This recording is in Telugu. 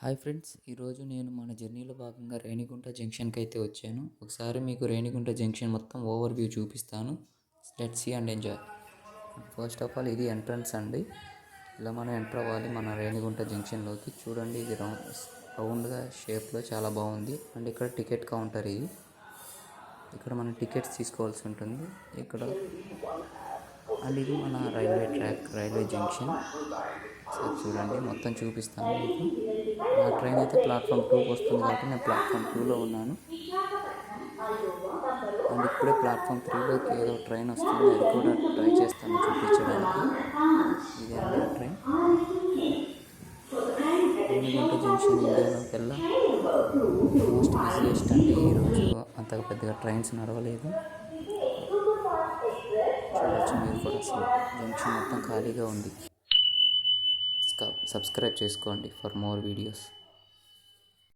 హాయ్ ఫ్రెండ్స్, ఈరోజు నేను మన జర్నీలో భాగంగా రేణిగుంట జంక్షన్కి అయితే వచ్చాను. ఒకసారి మీకు రేణిగుంట జంక్షన్ మొత్తం ఓవర్ వ్యూ చూపిస్తాను. Let's see and enjoy. First of all ఇది ఎంట్రన్స్ అండి. ఇలా మనం ఎంటర్ అవ్వాలి మన రేణిగుంట జంక్షన్లోకి. చూడండి, ఇది రౌండ్గా షేప్లో చాలా బాగుంది. అండ్ ఇక్కడ టికెట్ కౌంటర్ ఇది. ఇక్కడ మనం టికెట్స్ తీసుకోవాల్సి ఉంటుంది ఇక్కడ. అండ్ ఇది మన railway track, railway junction. Sir చూడండి, మొత్తం చూపిస్తాను మీకు. నా ట్రైన్ అయితే ప్లాట్ఫామ్ 2కి వస్తుంది కాబట్టి నేను ప్లాట్ఫామ్ 2లో ఉన్నాను. అండ్ ఇప్పుడే ప్లాట్ఫామ్ 3లోకి ఏదో ట్రైన్ వస్తుంది, అది కూడా ట్రై చేస్తాను చూపించడానికి. ఇదే అండి ఆ ట్రైన్. రేణిగుంట జంక్షన్ ఇండియాలోకెల్లా మోస్ట్ బిజియెస్ట్ అండి. ఈరోజు అంతగా పెద్దగా ట్రైన్స్ నడవలేదు. చూడవచ్చు మీరు కూడా, అసలు జంక్షన్ మొత్తం ఖాళీగా ఉంది. సబ్స్క్రైబ్ చేసుకోండి ఫర్ మోర్ వీడియోస్.